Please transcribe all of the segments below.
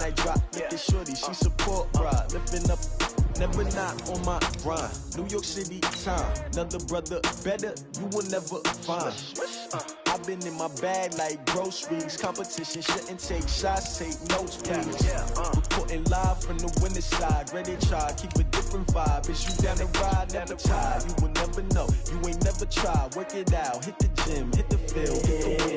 I drop, look at shorty, she support ride, lifting up, never not on my grind. New York City time, another brother better, you will never find. I've been in my bag like groceries, competition shouldn't take shots, take notes please. Reporting live from the winter side, ready to try, keep a different vibe. Is you down the ride, never tired, you will never know, you ain't never tried, work it out, hit the gym, hit the field,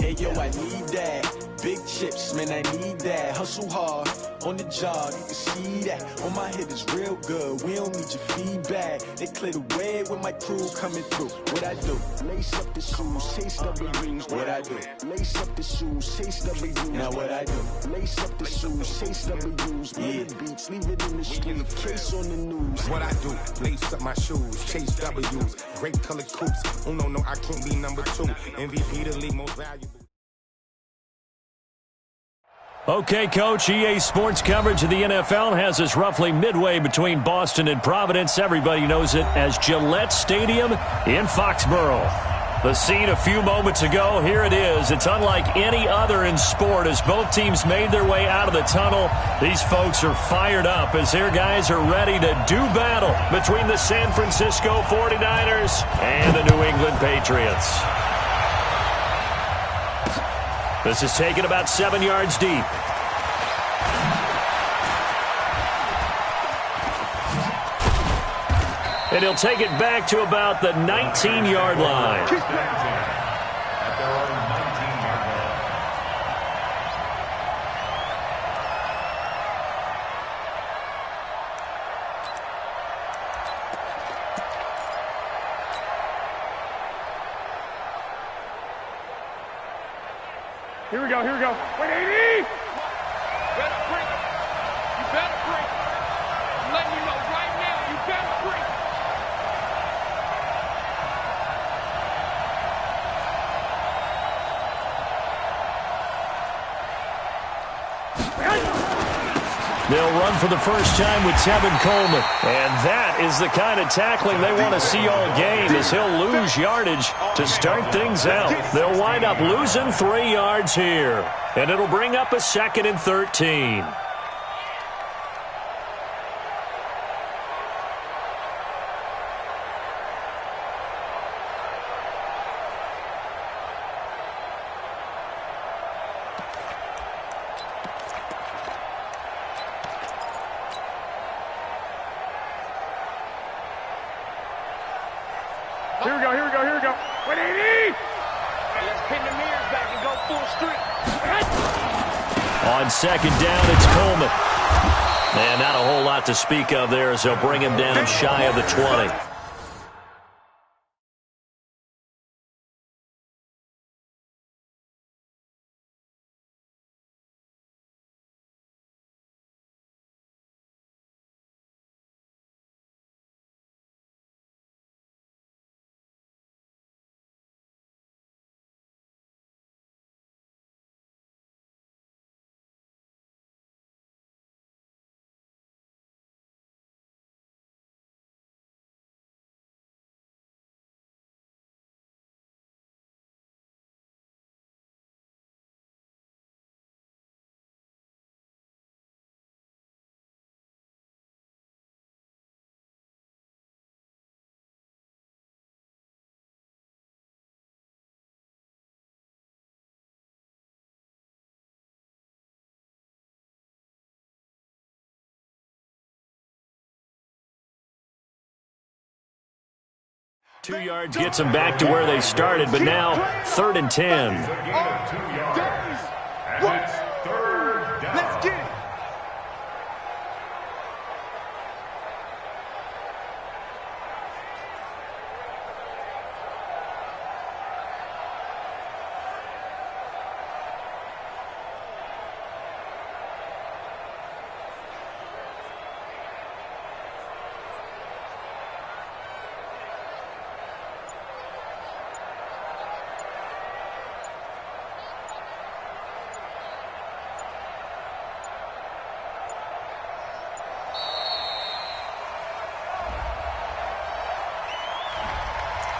hey yo, I need that. Big chips, man, I need that. Hustle hard, on the job, you can see that. On my head is real good, we don't need your feedback. They clear the way with my crew coming through. What I do? Lace up the shoes, chase W's. What I do? Lace up the shoes, chase W's. Now what I do? Lace up the shoes, chase W's. Yeah, beats, leave it in the street, case on the news. What I do? Lace up my shoes, chase W's. Great colored coops. Oh no, I can't be number 2. MVP the league most valuable. Okay, Coach, EA Sports coverage of the NFL has us roughly midway between Boston and Providence. Everybody knows it as Gillette Stadium in Foxborough. The scene a few moments ago, here it is. It's unlike any other in sport as both teams made their way out of the tunnel. These folks are fired up as their guys are ready to do battle between the San Francisco 49ers and the New England Patriots. This is taken about 7 yards deep. And he'll take it back to about the 19-yard line. At their own 19-yard line. Here we go. Wait, 80! Better bring it. You better bring it. I'm letting you know right now, you better bring it. They'll run for the first time with Tevin Coleman. And that is the kind of tackling they want to see all game as he'll lose yardage to start things out. They'll wind up losing 3 yards here. And it'll bring up a 2nd and 13. Here we go. Wait, 80! Hey, let's pin the mirrors back and go full street. On 2nd down, it's Coleman. And not a whole lot to speak of there as they'll bring him down shy of the 20. Two yards gets them back to where they started, but now 3rd and 10. Let's get it.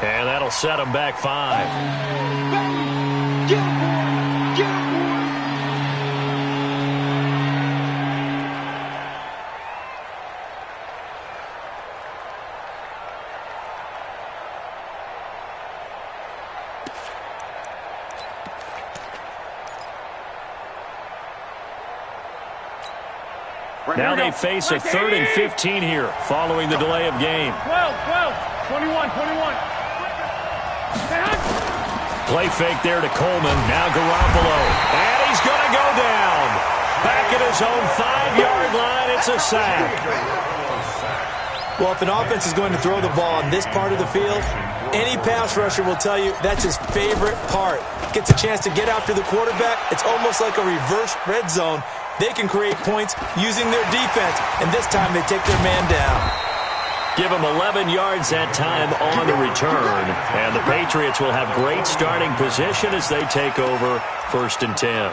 And that'll set them back 5. Get him, boy. Get him, boy. Now they face a 3rd and 15 here following the delay of game. 21. Play fake there to Coleman. Now Garoppolo. And he's going to go down. Back at his own 5-yard line. It's a sack. Well, if an offense is going to throw the ball on this part of the field, any pass rusher will tell you that's his favorite part. Gets a chance to get after the quarterback. It's almost like a reverse red zone. They can create points using their defense, and this time they take their man down. Give them 11 yards that time on the return. And the Patriots will have great starting position as they take over 1st and 10.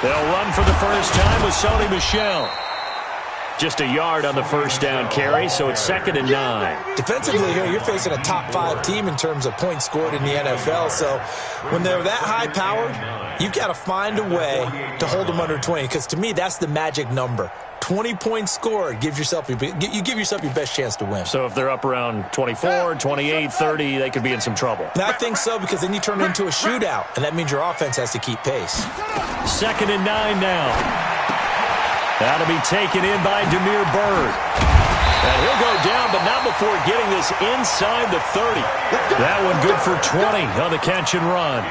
They'll run for the first time with Sony Michel. Just a yard on the first down carry, so it's 2nd and 9. Defensively here, you're facing a top 5 team in terms of points scored in the NFL. So when they're that high-powered, you've got to find a way to hold them under 20, because to me, that's the magic number. 20 points scored, you give yourself your best chance to win. So if they're up around 24, 28, 30, they could be in some trouble. And I think so, because then you turn it into a shootout, and that means your offense has to keep pace. 2nd and 9 now. That'll be taken in by Damiere Byrd. And he'll go down, but not before getting this inside the 30. That one good for 20 on the catch and run.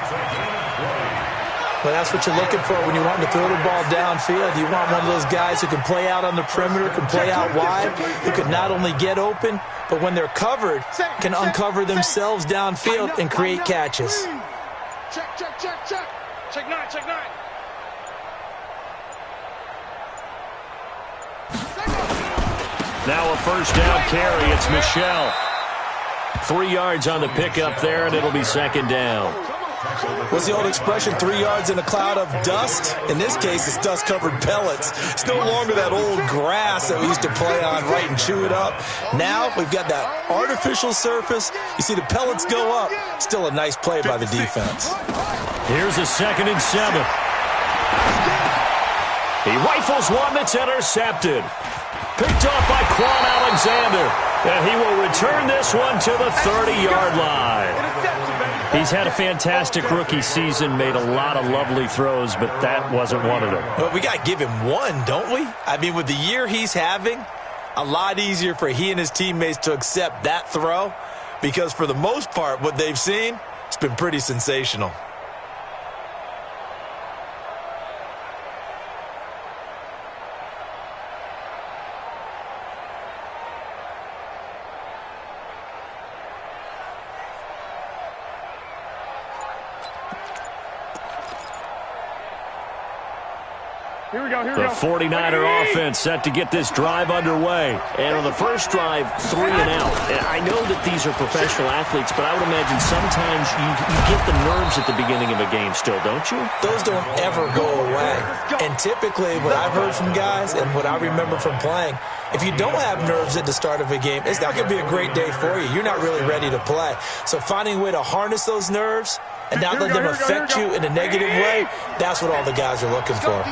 Well, that's what you're looking for when you want to throw the ball downfield. You want one of those guys who can play out on the perimeter, can play out wide, who can not only get open, but when they're covered, can uncover themselves downfield and create catches. Check. Check 9. Now a first down carry. It's Michel. 3 yards on the pickup there, and it'll be 2nd down. What's the old expression, 3 yards in a cloud of dust? In this case, it's dust-covered pellets. It's no longer that old grass that we used to play on, right, and chew it up. Now we've got that artificial surface. You see the pellets go up. Still a nice play by the defense. Here's a 2nd and 7. He rifles one that's intercepted. Picked off by Quan Alexander. And he will return this one to the 30-yard line. He's had a fantastic rookie season, made a lot of lovely throws, but that wasn't one of them. Well, we got to give him one, don't we? I mean, with the year he's having, a lot easier for he and his teammates to accept that throw, because for the most part, what they've seen, it's been pretty sensational. The 49er offense set to get this drive underway. And on the first drive, 3 and out. And I know that these are professional athletes, but I would imagine sometimes you get the nerves at the beginning of a game still, don't you? Those don't ever go away. And typically, what I've heard from guys and what I remember from playing, if you don't have nerves at the start of a game, it's not going to be a great day for you. You're not really ready to play. So finding a way to harness those nerves and not let them affect you in a negative way, that's what all the guys are looking for.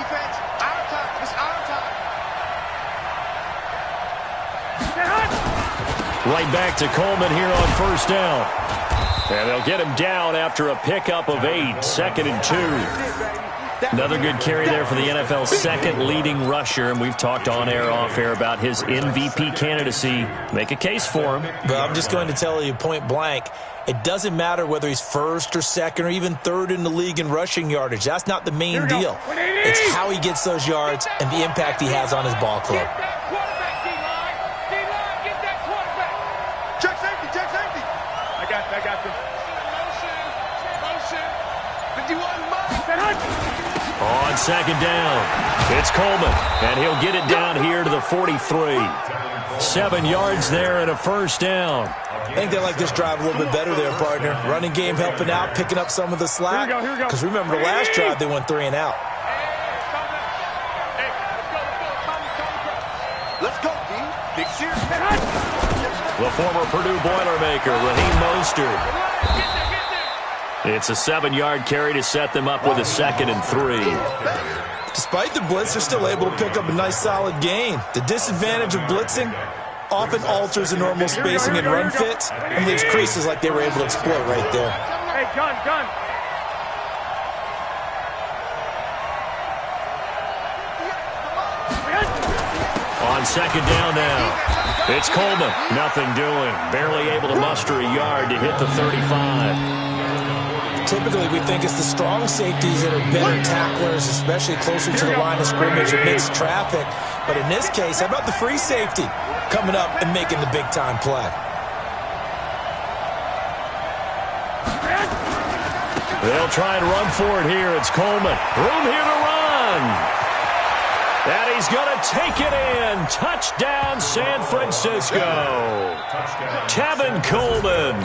Right back to Coleman here on first down. And they'll get him down after a pickup of 8, 2nd and 2. Another good carry there for the NFL's second leading rusher, and we've talked on air, off air about his MVP candidacy. Make a case for him. But I'm just going to tell you point blank, it doesn't matter whether he's first or second or even third in the league in rushing yardage. That's not the main deal. It's how he gets those yards and the impact he has on his ball club. On 2nd down, it's Coleman, and he'll get it down here to the 43. 7 yards there and a first down. I think they like this drive a little bit better there, partner. Running game helping out, picking up some of the slack. Because remember, the last drive they went 3 and out. Let's go, D. Big series. The former Purdue Boilermaker, Raheem Mostert. It's a 7-yard carry to set them up with a 2nd and 3. Despite the blitz, they're still able to pick up a nice, solid gain. The disadvantage of blitzing often alters the normal spacing and run fits and leaves creases like they were able to exploit right there. Hey, gun. On 2nd down now, it's Coleman. Nothing doing. Barely able to muster a yard to hit the 35. Typically, we think it's the strong safeties that are better tacklers, especially closer to the line of scrimmage amidst traffic. But in this case, how about the free safety coming up and making the big-time play? They'll try and run for it here. It's Coleman. Room here to run. And he's going to take it in. Touchdown, San Francisco. Tevin Coleman.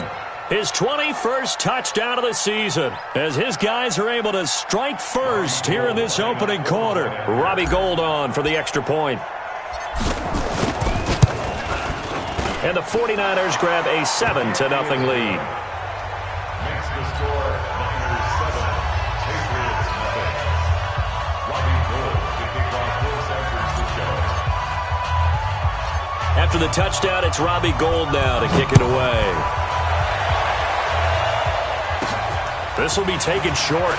His 21st touchdown of the season as his guys are able to strike first here in this opening quarter. Robbie Gould on for the extra point. And the 49ers grab a 7-0 lead. Makes the score Niners 7, Patriots nothing. Robbie Gould to kick off this enters the show. After the touchdown, it's Robbie Gould now to kick it away. This will be taken short.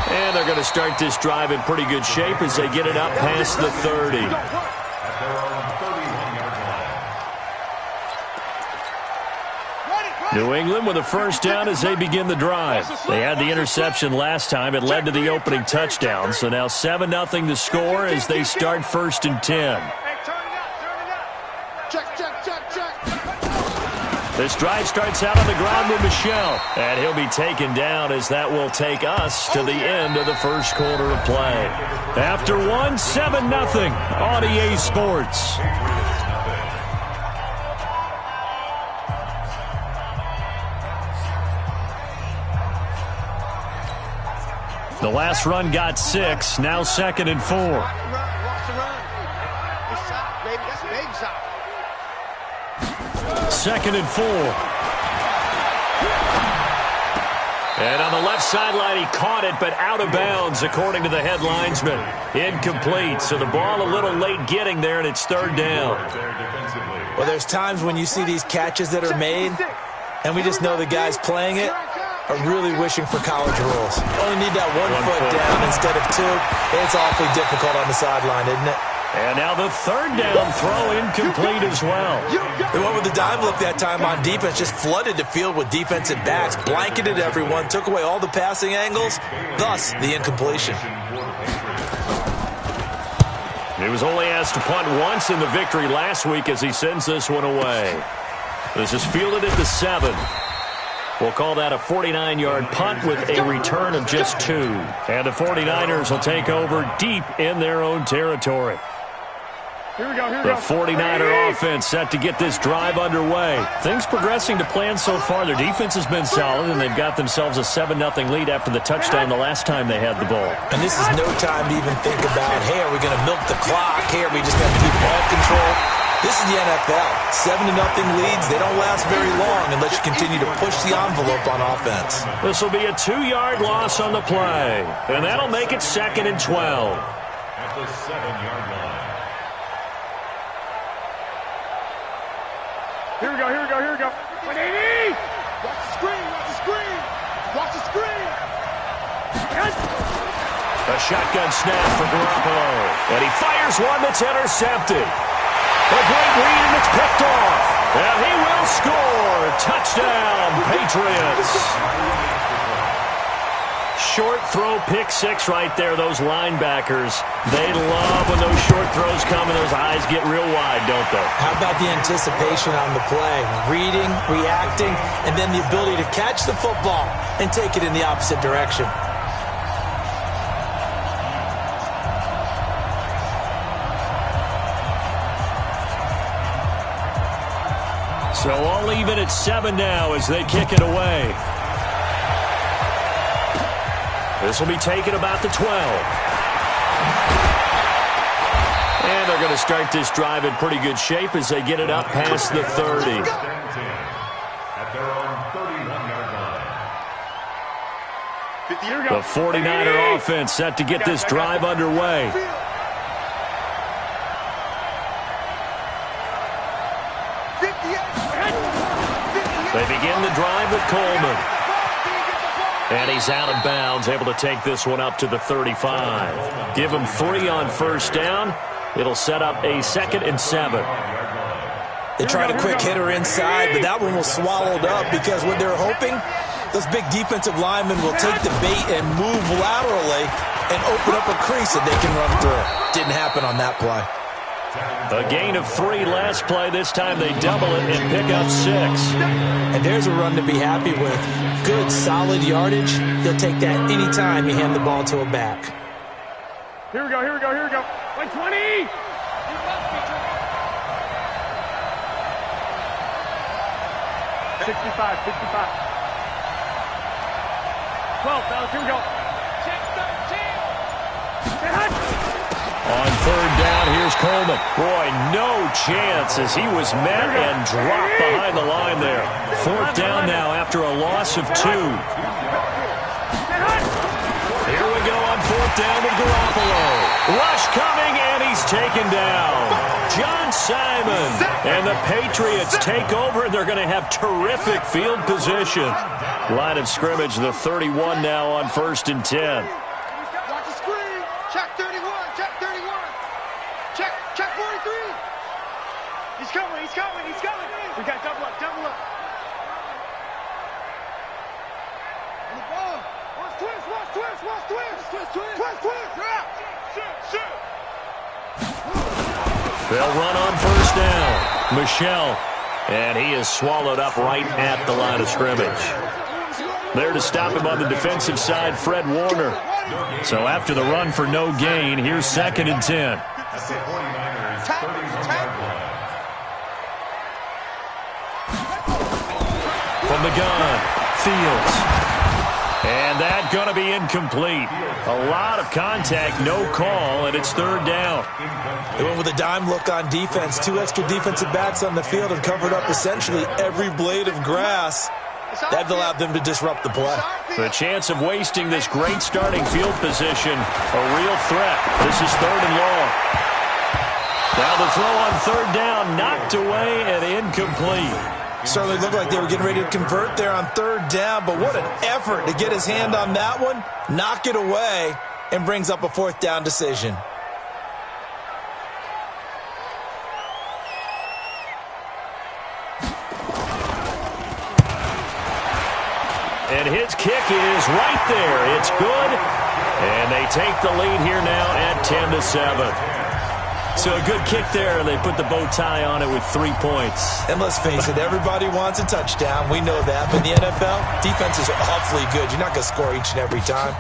And they're going to start this drive in pretty good shape as they get it up past the 30. At their own 31-yard line. New England with a first down as they begin the drive. They had the interception last time. It led to the opening touchdown. So now 7-0 to score as they start 1st and 10. Hey, turn it up. Check. This drive starts out on the ground with Michel. And he'll be taken down as that will take us to the end of the first quarter of play. After 7-0 on EA Sports. The last run got 6, now 2nd and 4. Watch the run. It's out, baby. That's a big shot. 2nd and 4. And on the left sideline, he caught it, but out of bounds, according to the head linesman. Incomplete, so the ball a little late getting there, and it's 3rd down. Well, there's times when you see these catches that are made, and we just know the guys playing it are really wishing for college rules. Only need that one foot down instead of 2. It's awfully difficult on the sideline, isn't it? And now the 3rd down throw incomplete as well. They went with the dime look that time on defense, just flooded the field with defensive backs, blanketed everyone, took away all the passing angles, thus the incompletion. He was only asked to punt once in the victory last week as he sends this one away. This is fielded at the 7. We'll call that a 49-yard punt with a return of just 2. And the 49ers will take over deep in their own territory. Here we go. The 49er offense set to get this drive underway. Things progressing to plan so far. Their defense has been solid, and they've got themselves a 7-0 lead after the touchdown the last time they had the ball. And this is no time to even think about, hey, are we going to milk the clock? Hey, are we just going to keep ball control? This is the NFL. 7-0 leads, they don't last very long unless you continue to push the envelope on offense. This will be a 2-yard loss on the play, and that'll make it 2nd and 12. At the 7-yard line. Here we go. 180! Watch the screen. A shotgun snap for Garoppolo, and he fires one that's intercepted. A great read, and it's picked off. And he will score. Touchdown, Patriots. Short throw, pick 6 right there. Those linebackers, they love when those short throws come and those eyes get real wide, don't they? How about the anticipation on the play? Reading, reacting, and then the ability to catch the football and take it in the opposite direction. So all even at 7 now as they kick it away. This will be taken about the 12. And they're going to start this drive in pretty good shape as they get it up past the 30. At their own The 49er offense set to get this drive underway. They begin the drive with Coleman. And he's out of bounds, able to take this one up to the 35. Give him 3 on first down. It'll set up a 2nd and 7. They tried a quick hitter inside, but that one was swallowed up because what they're hoping, those big defensive linemen will take the bait and move laterally and open up a crease that they can run through. Didn't happen on that play. A gain of 3 last play. This time they double it and pick up 6. And there's a run to be happy with. Good, solid yardage. He'll take that anytime you hand the ball to a back. Here we go, here we go, here we go. 120! 65, 65. 12, fellas, here we go. Check 13. On third down, here's Coleman. Boy, no chance as he was met and dropped behind the line there. 4th down now after a loss of 2. Here we go on 4th down with Garoppolo. Rush coming, and he's taken down. John Simon. And the Patriots take over, and they're going to have terrific field position. Line of scrimmage, the 31 now on 1st and 10. Watch the screen. Check 31. Check 31. Check 43. He's coming. He's coming. He's coming. We got double up. Double up. On the ball. Watch twist. Watch twist. Watch twist. Twist. Twist. Twist. Twist. Shoot. They'll run on 1st down. Michelle. And he is swallowed up right at the line of scrimmage. There to stop him on the defensive side, Fred Warner. So after the run for no gain, here's 2nd and 10. From the gun, Fields. And that going to be incomplete. A lot of contact, no call, and it's 3rd down. They went with a dime look on defense. 2 extra defensive backs on the field and covered up essentially every blade of grass. That allowed them to disrupt the play. The chance of wasting this great starting field position, a real threat. This is 3rd and long. Now the throw on 3rd down, knocked away and incomplete. Certainly looked like they were getting ready to convert there on 3rd down, but what an effort to get his hand on that one, knock it away, and brings up a 4th down decision. And his kick is right there. It's good. And they take the lead here now at 10-7. So a good kick there, and they put the bow tie on it with 3 points. And let's face it, everybody wants a touchdown. We know that. But in the NFL, defenses are awfully good. You're not going to score each and every time.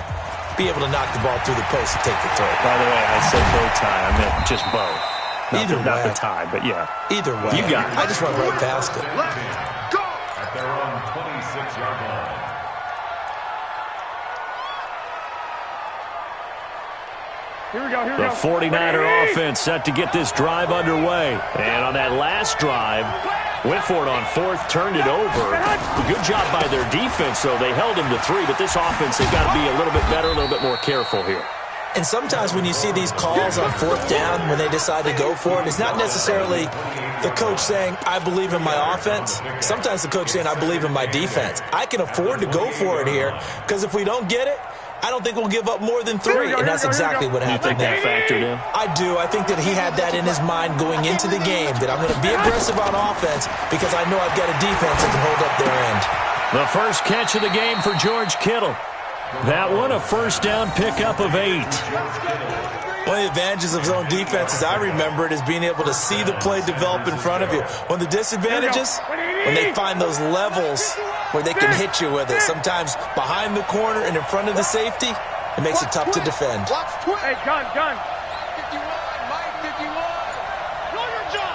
Be able to knock the ball through the post and take the throw. By the way, I said bow tie. I meant just bow. Not the tie, but yeah. Either way. You got it. I just went right past it. Go! At their own 26-yard line. Here we go, here we The go. 49er offense set to get this drive underway. And on that last drive, went for it on 4th, turned it over. A good job by their defense, though. They held him to 3, but this offense, they've got to be a little bit better, a little bit more careful here. And sometimes when you see these calls on 4th down, when they decide to go for it, it's not necessarily the coach saying, I believe in my offense. Sometimes the coach saying, I believe in my defense. I can afford to go for it here, because if we don't get it, I don't think we'll give up more than 3, and that's exactly what happened there. You think that factored in? I do. I think that he had that in his mind going into the game, that I'm going to be aggressive on offense because I know I've got a defense that can hold up their end. The first catch of the game for George Kittle. That one, a 1st down pickup of 8. One of the advantages of zone defense, as I remember it, is being able to see the play develop in front of you. One of the disadvantages, when they find those levels where they can hit you with it. Sometimes behind the corner and in front of the safety, it makes it tough to defend. Hey, gun. 51, Mike, 51. Know your job.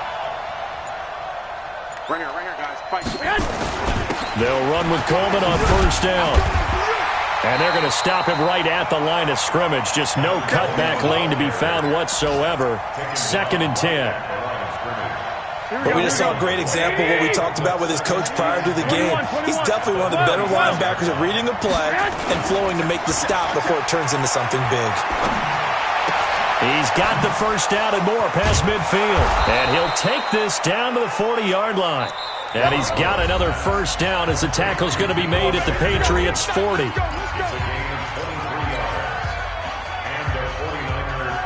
Right here, guys. Fight. They'll run with Coleman on 1st down. And they're going to stop him right at the line of scrimmage. Just no cutback lane to be found whatsoever. 2nd and 10. But we just saw a great example of what we talked about with his coach prior to the game. He's definitely one of the better linebackers at reading a play and flowing to make the stop before it turns into something big. He's got the first down and more past midfield. And he'll take this down to the 40-yard line. And he's got another first down as the tackle's going to be made at the Patriots' 40.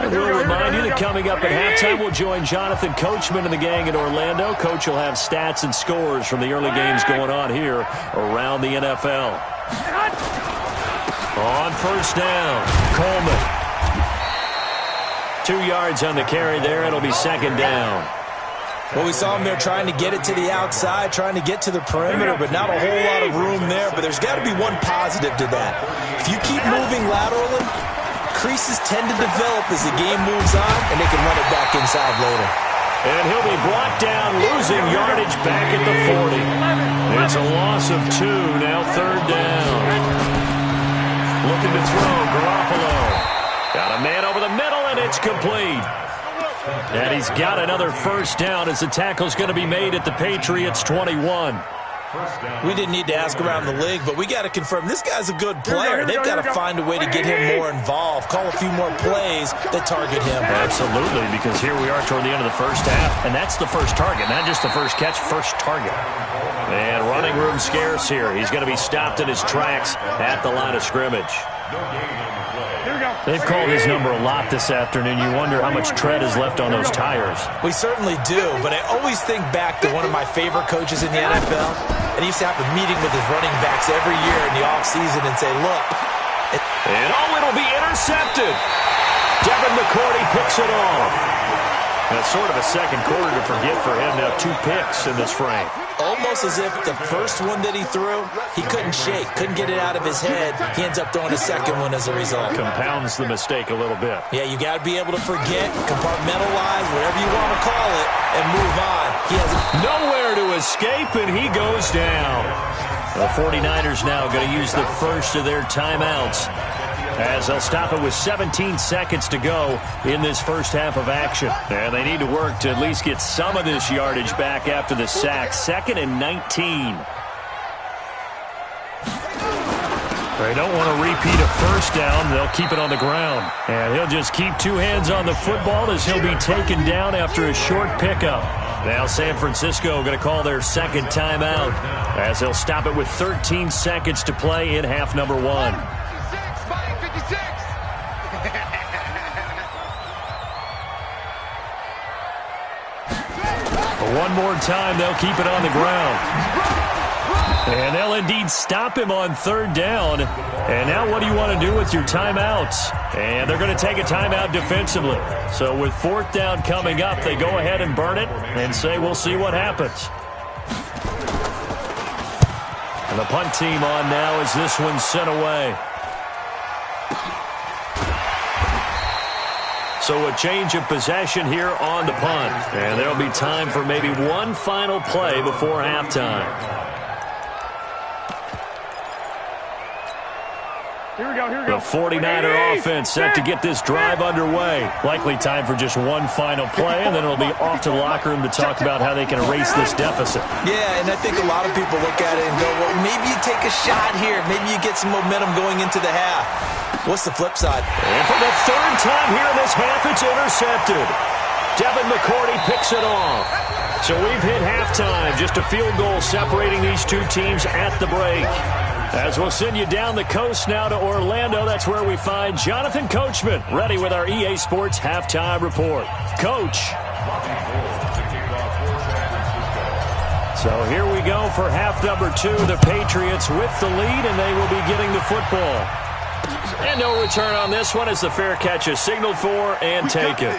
And we'll remind you that coming up at halftime, we'll join Jonathan Coachman and the gang in Orlando. Coach will have stats and scores from the early games going on here around the NFL. On first down, Coleman. 2 yards on the carry there. It'll be second down. Well, we saw him there trying to get it to the outside, trying to get to the perimeter, but not a whole lot of room there. But there's got to be one positive to that. If you keep moving laterally, creases tend to develop as the game moves on, and they can run it back inside later. And he'll be brought down, losing yardage back at the 40. It's a loss of 2, now third down. Looking to throw, Garoppolo. Got a man over the middle, and it's complete. And he's got another first down as the tackle's going to be made at the Patriots' 21. We didn't need to ask around the league, but we got to confirm this guy's a good player. They've got to find a way to get him more involved, call a few more plays that target him. Absolutely, because here we are toward the end of the first half, and that's the first target, not just the first catch, first target. And running room scarce here. He's going to be stopped in his tracks at the line of scrimmage. They've called his number a lot this afternoon. You wonder how much tread is left on those tires. We certainly do, but I always think back to one of my favorite coaches in the NFL, and he used to have a meeting with his running backs every year in the offseason and say, look. And it'll be intercepted. Devin McCourty picks it off. That's sort of a second quarter to forget for him. Now 2 picks in this frame. Almost as if the first one that he threw, he couldn't shake, couldn't get it out of his head. He ends up throwing a second one as a result. Compounds the mistake a little bit. Yeah, you got to be able to forget, compartmentalize, whatever you want to call it, and move on. He has nowhere to escape, and he goes down. The 49ers now going to use the first of their timeouts as they'll stop it with 17 seconds to go in this first half of action. And they need to work to at least get some of this yardage back after the sack. 2nd and 19. They don't want to repeat a first down. They'll keep it on the ground. And he'll just keep 2 hands on the football as he'll be taken down after a short pickup. Now San Francisco going to call their second timeout as they'll stop it with 13 seconds to play in half number 1. One more time, they'll keep it on the ground. And they'll indeed stop him on third down. And now what do you want to do with your timeouts? And they're going to take a timeout defensively. So with 4th down coming up, they go ahead and burn it and say we'll see what happens. And the punt team on now as this one's sent away. So a change of possession here on the punt. And there'll be time for maybe one final play before halftime. Here we go, here we go. The 49er offense set to get this drive underway. Likely time for just one final play, and then it'll be off to the locker room to talk about how they can erase this deficit. Yeah, and I think a lot of people look at it and go, well, maybe you take a shot here. Maybe you get some momentum going into the half. What's the flip side? And for the 3rd time here in this half, it's intercepted. Devin McCourty picks it off. So we've hit halftime. Just a field goal separating these 2 teams at the break. As we'll send you down the coast now to Orlando, that's where we find Jonathan Coachman, ready with our EA Sports Halftime Report. Coach. So here we go for half number 2. The Patriots with the lead, and they will be getting the football. And no return on this one as the fair catch is signaled for and taken.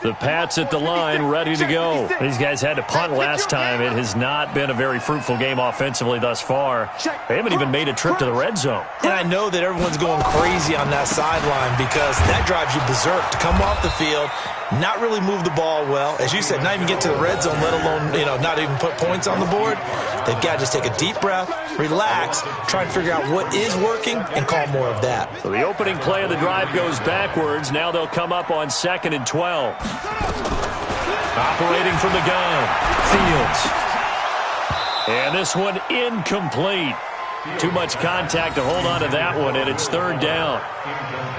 The Pats at the line, ready to go. These guys had to punt last time. It has not been a very fruitful game offensively thus far. They haven't even made a trip to the red zone. And I know that everyone's going crazy on that sideline because that drives you berserk to come off the field not really move the ball well. As you said, not even get to the red zone, let alone, not even put points on the board. They've got to just take a deep breath, relax, try and figure out what is working, and call more of that. So the opening play of the drive goes backwards. Now they'll come up on 2nd and 12. Operating from the gun, Fields. And this one incomplete. Too much contact to hold on to that one, and it's 3rd down.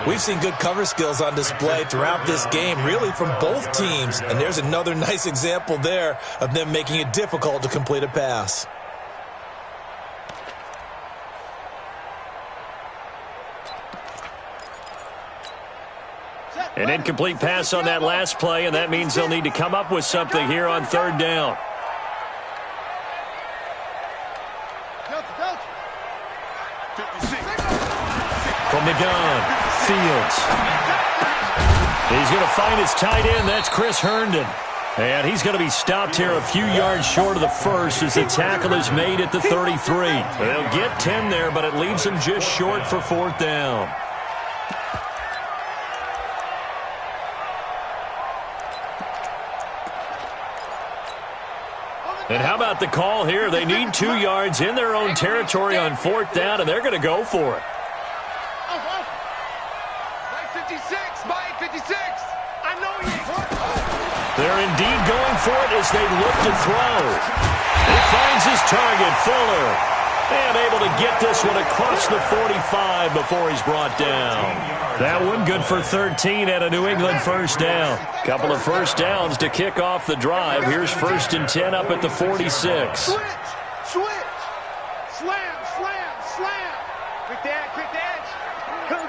We've seen good cover skills on display throughout this game, really from both teams. And there's another nice example there of them making it difficult to complete a pass. An incomplete pass on that last play, and that means they'll need to come up with something here on 3rd down. From the gun, Fields. He's going to find his tight end. That's Chris Herndon. And he's going to be stopped here a few yards short of the first as the tackle is made at the 33. They'll get 10 there, but it leaves them just short for 4th down. And how about the call here? They need 2 yards in their own territory on 4th down, and they're going to go for it. They're indeed going for it as they look to throw. He finds his target, Fuller. And able to get this one across the 45 before he's brought down. That one good for 13 at a New England 1st down. Couple of 1st downs to kick off the drive. Here's 1st and 10 up at the 46. Switch. Slam. Quick dash. Come.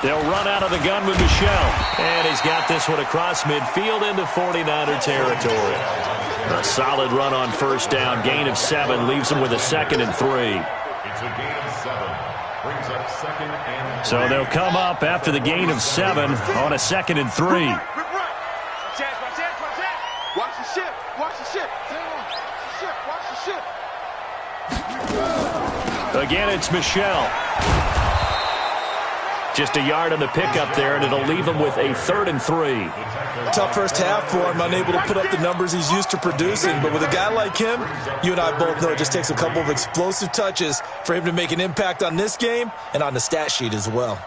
They'll run out of the gun with Michel. And he's got this one across midfield into 49er territory. A solid run on 1st down. Gain of 7 leaves them with a 2nd and 3. It's a gain of 7. Brings up 2nd and 3. So they'll come up after the gain of 7 on a 2nd and 3. Watch the ship. Again, it's Michel. Just a yard on the pickup there, and it'll leave him with a 3rd and 3. Tough first half for him, unable to put up the numbers he's used to producing. But with a guy like him, you and I both know it just takes a couple of explosive touches for him to make an impact on this game and on the stat sheet as well.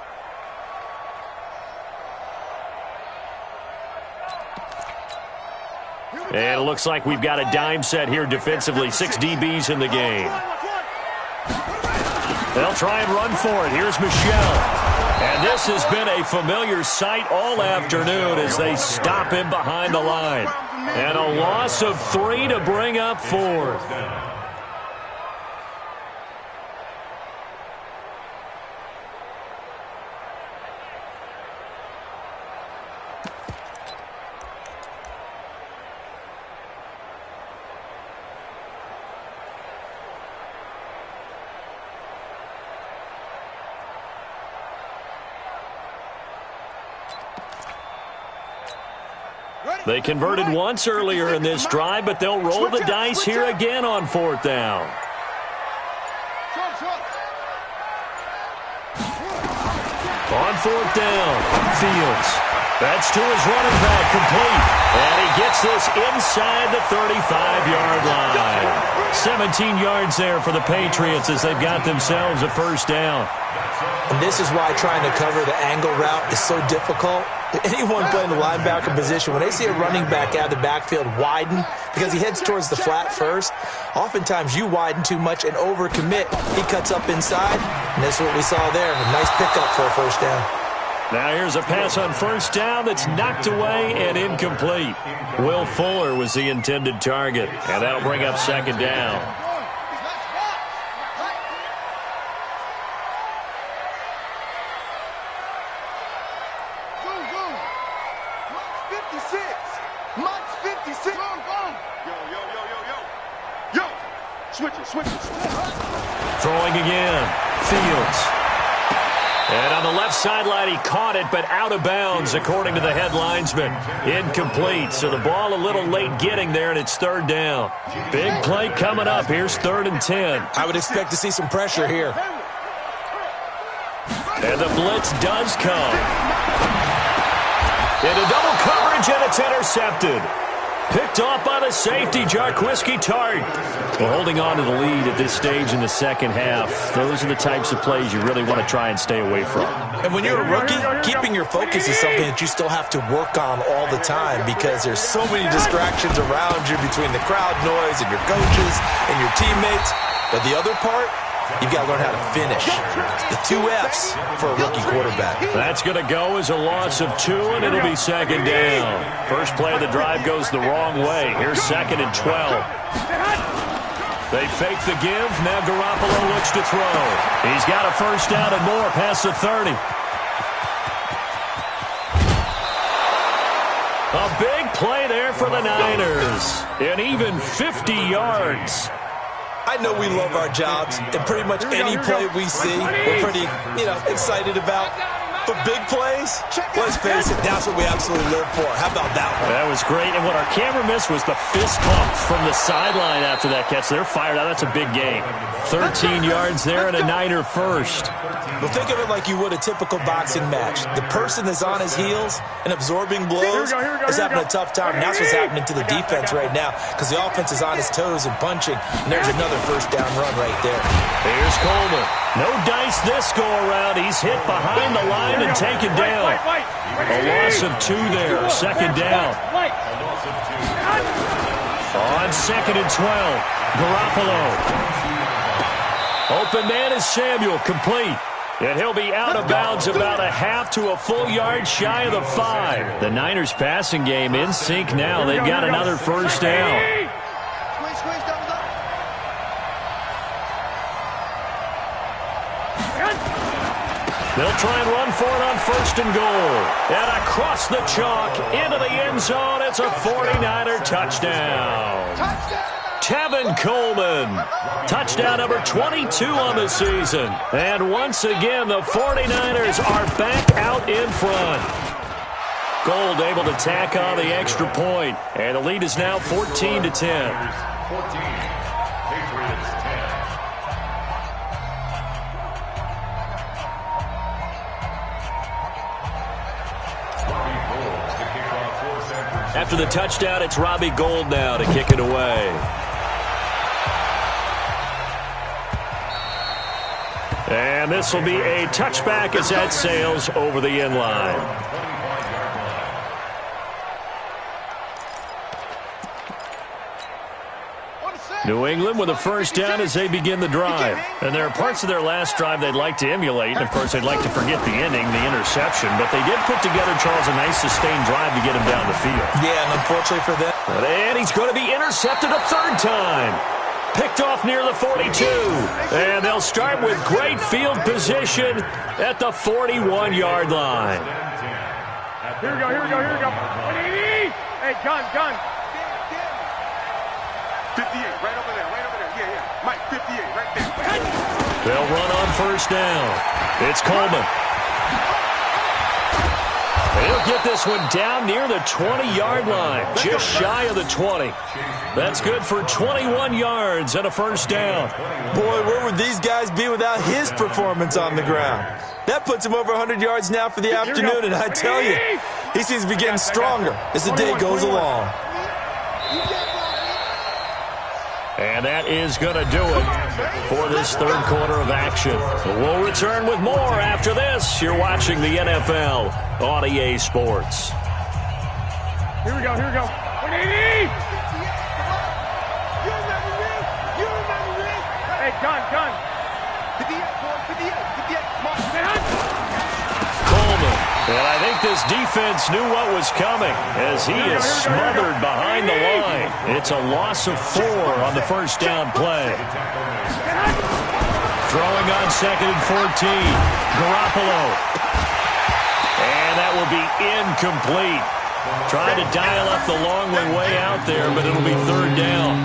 And it looks like we've got a dime set here defensively. 6 DBs in the game. They'll try and run for it. Here's Michel. And this has been a familiar sight all afternoon as they stop him behind the line. And a loss of 3 to bring up 4th. They converted once earlier in this drive, but they'll roll the dice here again on 4th down. On 4th down, Fields. That's to his running back, complete. And he gets this inside the 35-yard line. 17 yards there for the Patriots as they've got themselves a 1st down. And this is why trying to cover the angle route is so difficult. Anyone playing the linebacker position, when they see a running back out of the backfield widen because he heads towards the flat first, oftentimes you widen too much and overcommit. He cuts up inside, and that's what we saw there. A nice pickup for a 1st down. Now here's a pass on 1st down that's knocked away and incomplete. Will Fuller was the intended target, and that'll bring up 2nd down. Switch it. Throwing again, Fields. And on the left sideline, he caught it, but out of bounds, according to the head linesman. Incomplete, so the ball a little late getting there, and it's 3rd down. Big play coming up. Here's 3rd and 10. I would expect to see some pressure here. And the blitz does come. Into double coverage, and it's intercepted. Picked off by the safety, Jarquiski Tart. Well, holding on to the lead at this stage in the second half, those are the types of plays you really want to try and stay away from. And when you're a rookie, keeping your focus is something that you still have to work on all the time because there's so many distractions around you between the crowd noise and your coaches and your teammates. But the other part, you've got to learn how to finish. The 2 F's for a rookie quarterback. That's going to go as a loss of 2, and it'll be second down. First play of the drive goes the wrong way. Here's 2nd and 12. They fake the give. Now Garoppolo looks to throw. He's got a first down and more past the 30. A big play there for the Niners. And even 50 yards. I know we love our jobs, and pretty much any play we see, we're pretty, excited about. But big plays, let's face it, that's what we absolutely live for. How about that one? That was great, and what our camera missed was the fist pump from the sideline after that catch. They're fired out. That's a big game. 13 yards there and a Niner first. Well, think of it like you would a typical boxing match. The person that's on his heels and absorbing blows is having a tough time. And that's what's happening to the defense right now because the offense is on his toes and punching. And there's another first down run right there. Here's Coleman. No dice this go-around. He's hit behind the line and taken down. A loss of 2 there. Second down. On 2nd and 12. Garoppolo. Open man is Samuel. Complete. And he'll be out of bounds about a half to a full yard shy of the 5. The Niners passing game in sync now. They've got another first down. They'll try and run for it on 1st and goal. And across the chalk into the end zone. It's a 49er touchdown. Tevin Coleman. Touchdown number 22 on the season. And once again, the 49ers are back out in front. Gold able to tack on the extra point. And the lead is now 14-10. 14. Patriots 10. After the touchdown, it's Robbie Gould now to kick it away. And this will be a touchback as that sails over the end line. New England with a first down as they begin the drive. And there are parts of their last drive they'd like to emulate. And, of course, they'd like to forget the ending, the interception. But they did put together, Charles, a nice sustained drive to get him down the field. Yeah, and unfortunately for them. And he's going to be intercepted a 3rd time. Picked off near the 42. And they'll start with great field position at the 41-yard line. Here we go. 180. Hey, gun. 58, right over there. Yeah. Mike, 58, right there. They'll run on 1st down. It's Coleman. He'll get this one down near the 20-yard line, just shy of the 20. That's good for 21 yards and a first down. Boy, where would these guys be without his performance on the ground? That puts him over 100 yards now for the afternoon, and I tell you, he seems to be getting stronger as the day goes along. And that is going to do it for this 3rd quarter of action. We'll return with more after this. You're watching the NFL on EA Sports. Here we go. 180. Hey, gun. 58. Coleman. And I think this defense knew what was coming as he is smothered behind the line. It's a loss of 4 on the first down play. Throwing on 2nd and 14. Garoppolo. And that will be incomplete. Trying to dial up the long way out there, but it'll be 3rd down.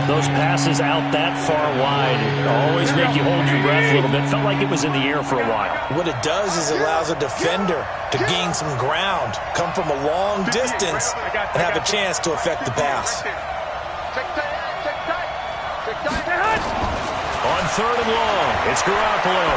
Those passes out that far wide always make you hold your breath a little bit. Felt like it was in the air for a while. What it does is it allows a defender to gain some ground, come from a long distance, and have a chance to affect the pass. On 3rd and long, it's Garoppolo.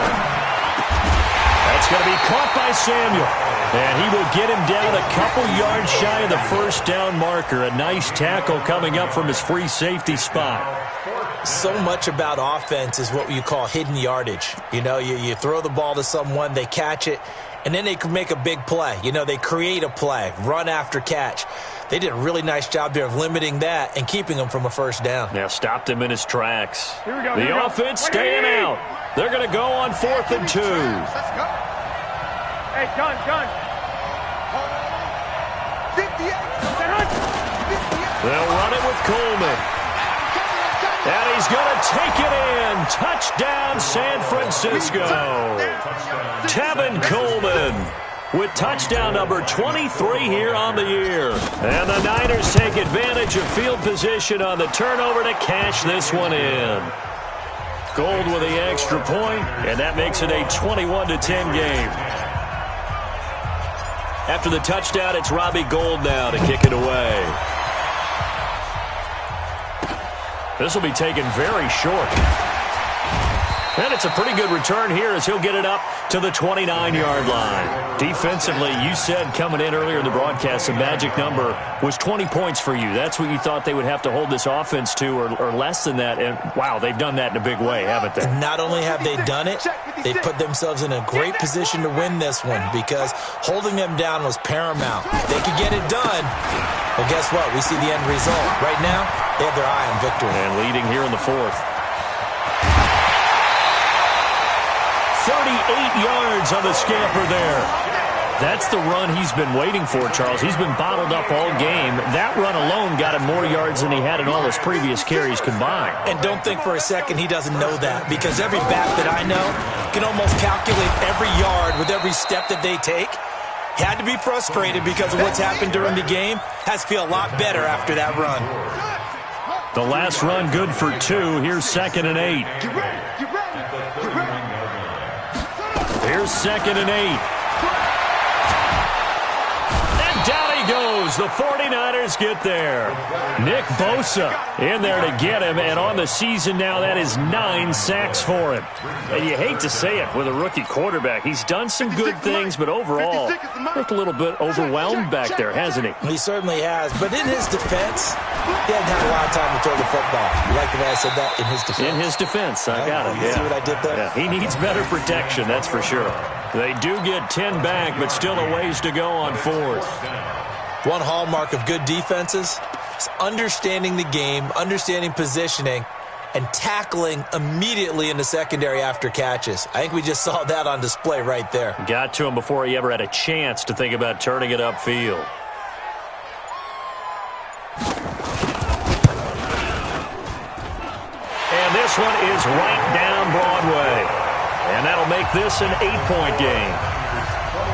And It's going to be caught by Samuel. And he will get him down a couple yards shy of the first down marker. A nice tackle coming up from his free safety spot. So much about offense is what you call hidden yardage. You know, you throw the ball to someone, they catch it, and then they can make a big play. You know, they create a play, run after catch. They did a really nice job there of limiting that and keeping him from a first down. Yeah, stopped him in his tracks. The offense staying out. They're going to go on 4th and 2. Let's go. Hey, gun. 58. They'll run it with Coleman. And he's going to take it in. Touchdown, San Francisco. Tevin Coleman with touchdown number 23 here on the year. And the Niners take advantage of field position on the turnover to cash this one in. Gold with the extra point, and that makes it a 21-10 game. After the touchdown, it's Robbie Gould now to kick it away. This will be taken very short. And it's a pretty good return here as he'll get it up to the 29-yard line. Defensively, you said coming in earlier in the broadcast, the magic number was 20 points for you. That's what you thought they would have to hold this offense to, or less than that. And, wow, they've done that in a big way, haven't they? Not only have they done it, they put themselves in a great position to win this one because holding them down was paramount. If they could get it done, well, guess what? We see the end result. Right now, they have their eye on victory. And leading here in the 4th. 38 yards on the scamper there. That's the run he's been waiting for, Charles. He's been bottled up all game. That run alone got him more yards than he had in all his previous carries combined. And don't think for a second he doesn't know that, because every back that I know can almost calculate every yard with every step that they take. He had to be frustrated because of what's happened during the game. Has to feel a lot better after that run. The last run good for 2. Here's 2nd and 8. Here's 2nd and 8. And down he goes. The 49ers get there. Nick Bosa in there to get him. And on the season now, that is 9 sacks for him. And you hate to say it with a rookie quarterback. He's done some good things, but overall, looked a little bit overwhelmed back there, hasn't he? He certainly has. But in his defense, he hadn't had a lot of time to throw the football. You like the way I said that? In his defense. In his defense. I got it. You see what I did there? Yeah. He needs better protection, that's for sure. They do get 10 back, but still a ways to go on 4th. One hallmark of good defenses is understanding the game, understanding positioning, and tackling immediately in the secondary after catches. I think we just saw that on display right there. Got to him before he ever had a chance to think about turning it upfield. And this one is right down Broadway. And that'll make this an 8-point game.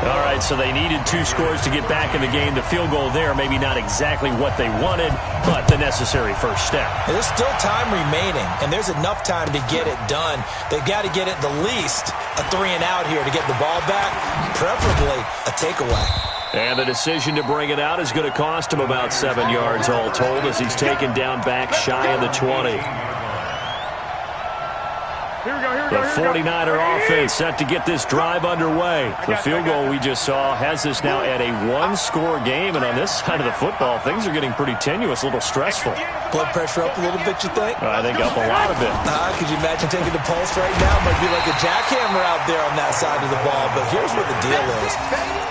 All right, so they needed 2 scores to get back in the game. The field goal there, maybe not exactly what they wanted, but the necessary first step. There's still time remaining, and there's enough time to get it done. They've got to get it the least a 3-and-out here to get the ball back, preferably a takeaway. And the decision to bring it out is going to cost him about 7 yards all told as he's taken down back shy of the 20. The 49er offense set to get this drive underway. The field goal we just saw has us now at a 1-score game, and on this side of the football, things are getting pretty tenuous, a little stressful. Blood pressure up a little bit, you think? I think up a lot of it. Could you imagine taking the pulse right now? Might be like a jackhammer out there on that side of the ball, but here's what the deal is.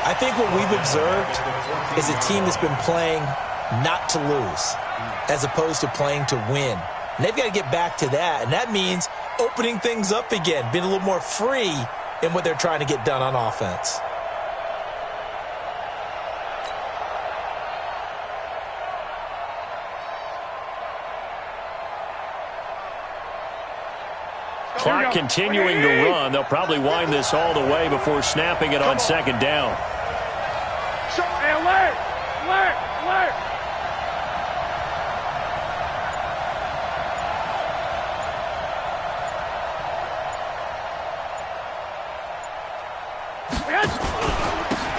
I think what we've observed is a team that's been playing not to lose as opposed to playing to win. And they've got to get back to that, and that means opening things up again, being a little more free in what they're trying to get done on offense. Clock continuing to run. They'll probably wind this all the way before snapping it on 2nd down. Hey, alert! Alert! Alert!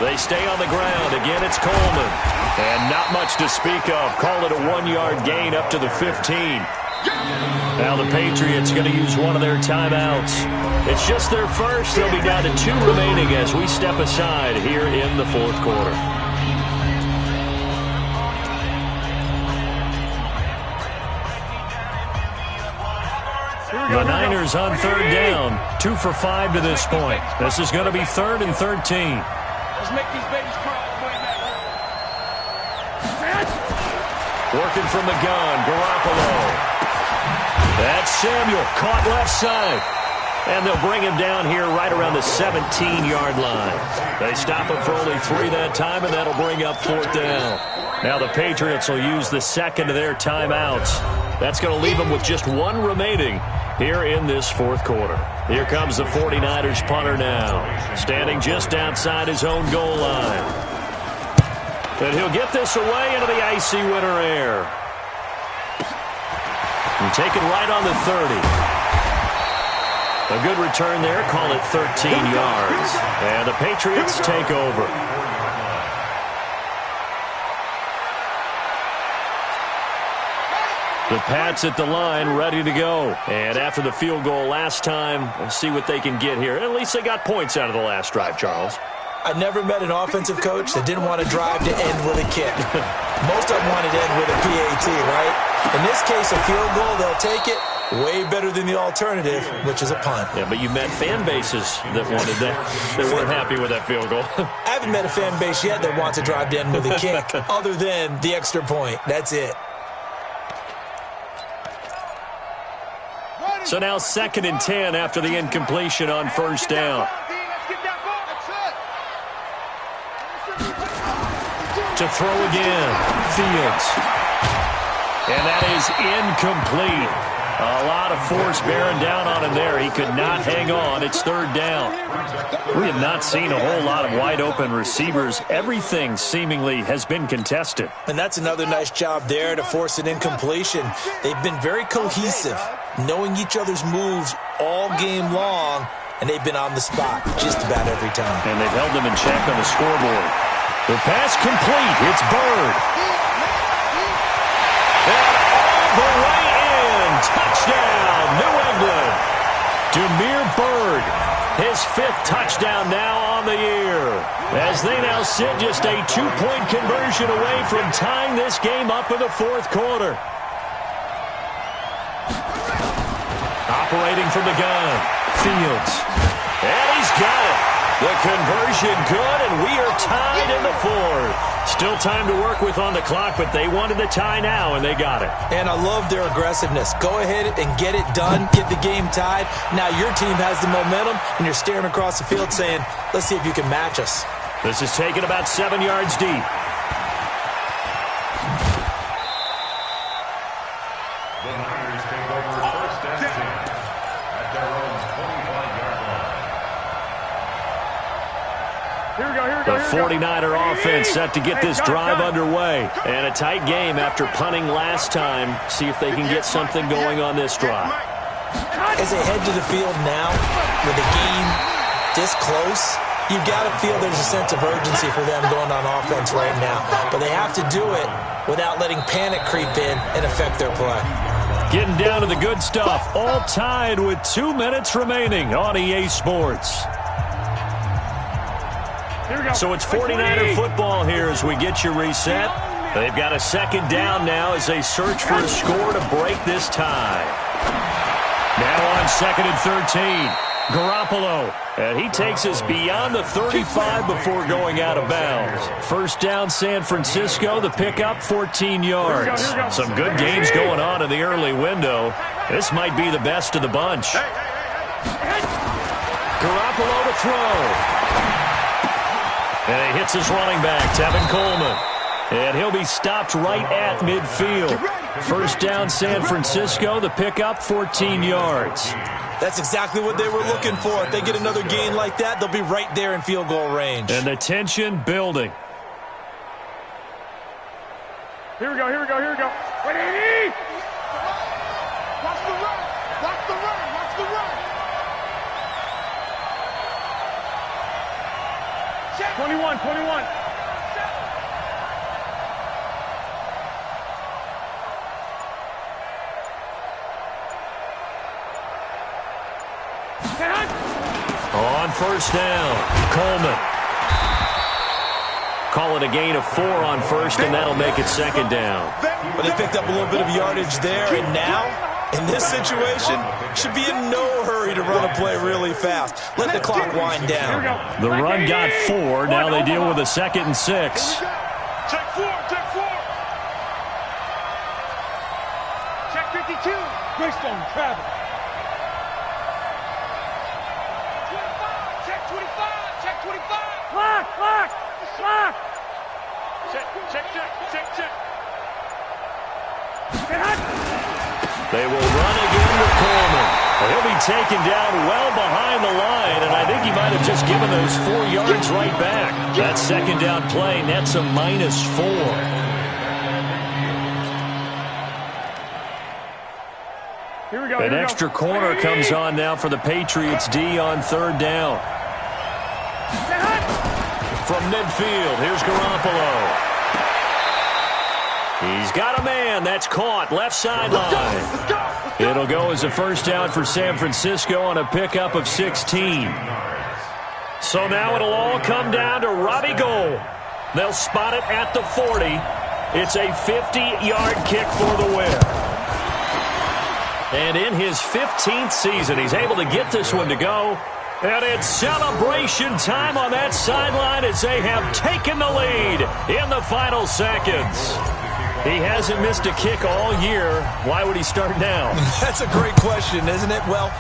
They stay on the ground. Again, it's Coleman. And not much to speak of. Call it a 1-yard gain up to the 15. Now the Patriots going to use one of their timeouts. It's just their first. They'll be down to 2 remaining as we step aside here in the fourth quarter. The Niners on third down, 2 for 5 to this point. This is going to be 3rd and 13. Let's make these babies cry all the way back. Working from the gun, Garoppolo. That's Samuel, caught left side. And they'll bring him down here right around the 17-yard line. They stop him for only 3 that time, and that'll bring up 4th down. Now the Patriots will use the second of their timeouts. That's going to leave them with just 1 remaining here in this fourth quarter. Here comes the 49ers punter now, standing just outside his own goal line. And he'll get this away into the icy winter air. And take it right on the 30. A good return there. Call it 13 yards. And the Patriots take over. The Pats at the line, ready to go. And after the field goal last time, we'll see what they can get here. At least they got points out of the last drive, Charles. I never met an offensive coach that didn't want to drive to end with a kick. Most of them wanted to end with a PAT, right? In this case, a field goal, they'll take it. Way better than the alternative, which is a punt. Yeah, but you met fan bases that wanted that. They weren't happy with that field goal. I haven't met a fan base yet that wants to drive to end with a kick, other than the extra point. That's it. So now 2nd and 10 after the incompletion on first down. To throw again, Fields. And that is incomplete. A lot of force bearing down on him there. He could not hang on. It's 3rd down. We have not seen a whole lot of wide open receivers. Everything seemingly has been contested. And that's another nice job there to force an incompletion. They've been very cohesive, knowing each other's moves all game long, and they've been on the spot just about every time. And they've held them in check on the scoreboard. The pass complete. It's Bird. And all the way in. Touchdown, New England. Damiere Byrd, his 5th touchdown now on the year. As they now sit just a 2-point conversion away from tying this game up in the fourth quarter. Operating from the gun, Fields. And he's got it. The conversion good, and we are tied in the fourth. Still time to work with on the clock, but they wanted the tie now, and they got it. And I love their aggressiveness. Go ahead and get it done. Get the game tied. Now your team has the momentum, and you're staring across the field saying, let's see if you can match us. This is taken about 7 yards deep. The Niners take over 1st and 10 at their own 25-yard line. The 49er offense set to get this drive underway. And a tight game after punting last time. See if they can get something going on this drive. As they head to the field now, with the game this close, you've got to feel there's a sense of urgency for them going on offense right now. But they have to do it without letting panic creep in and affect their play. Getting down to the good stuff. All tied with 2 minutes remaining on EA Sports. So it's 49er football here as we get you reset. They've got a 2nd down now as they search for a score to break this tie. Now on 2nd and 13. Garoppolo. And he takes us beyond the 35 before going out of bounds. 1st down, San Francisco. The pickup, 14 yards. Some good games going on in the early window. This might be the best of the bunch. Garoppolo to throw. And he hits his running back, Tevin Coleman. And he'll be stopped right at midfield. 1st down, San Francisco. The pickup, 14 yards. That's exactly what they were looking for. If they get another gain like that, they'll be right there in field goal range. And the tension building. Here we go. Wait, 80! Watch the run! Watch the run! Watch the run! 21. first down. Coleman. Call it a gain of 4 on first, and that'll make it second down. But they picked up a little bit of yardage there, and now, in this situation, should be in no hurry to run a play really fast. Let the clock wind down. The run got 4. Now they deal with a 2nd and 6. Check 4, check 4. Check 52. Greystone, travel. 25, check 25, check 25. Lock, lock, lock. Check. They will run again with Coleman. He'll be taken down well behind the line, and I think he might have just given those 4 yards right back. That second down play nets a -4. Here we go. An extra corner comes on now for the Patriots D on 3rd down. From midfield, here's Garoppolo. He's got a man. That's caught. Left sideline. It'll go as a first down for San Francisco on a pickup of 16. So now it'll all come down to Robbie Gould. They'll spot it at the 40. It's a 50-yard kick for the win. And in his 15th season, he's able to get this one to go. And it's celebration time on that sideline as they have taken the lead in the final seconds. He hasn't missed a kick all year. Why would he start now? That's a great question, isn't it? Well,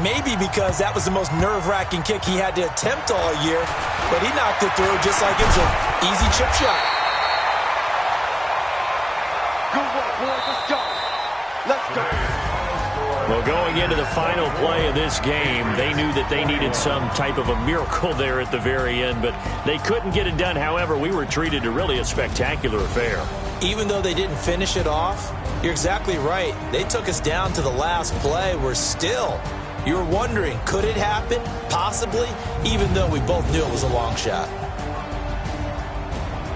maybe because that was the most nerve-wracking kick he had to attempt all year, but he knocked it through just like it was an easy chip shot. Good work, boys. Let's go. Let's go. Well, going into the final play of this game, they knew that they needed some type of a miracle there at the very end, but they couldn't get it done. However, we were treated to really a spectacular affair. Even though they didn't finish it off, you're exactly right. They took us down to the last play. You're wondering, could it happen? Possibly, even though we both knew it was a long shot.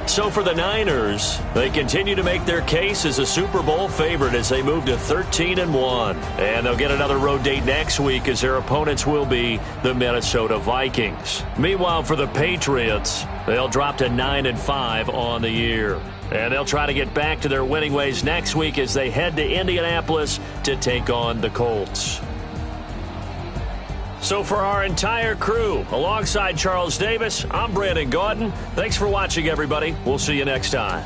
So for the Niners, they continue to make their case as a Super Bowl favorite as they move to 13-1. And they'll get another road date next week as their opponents will be the Minnesota Vikings. Meanwhile, for the Patriots, they'll drop to 9-5 on the year. And they'll try to get back to their winning ways next week as they head to Indianapolis to take on the Colts. So for our entire crew, alongside Charles Davis, I'm Brandon Gaudin. Thanks for watching, everybody. We'll see you next time.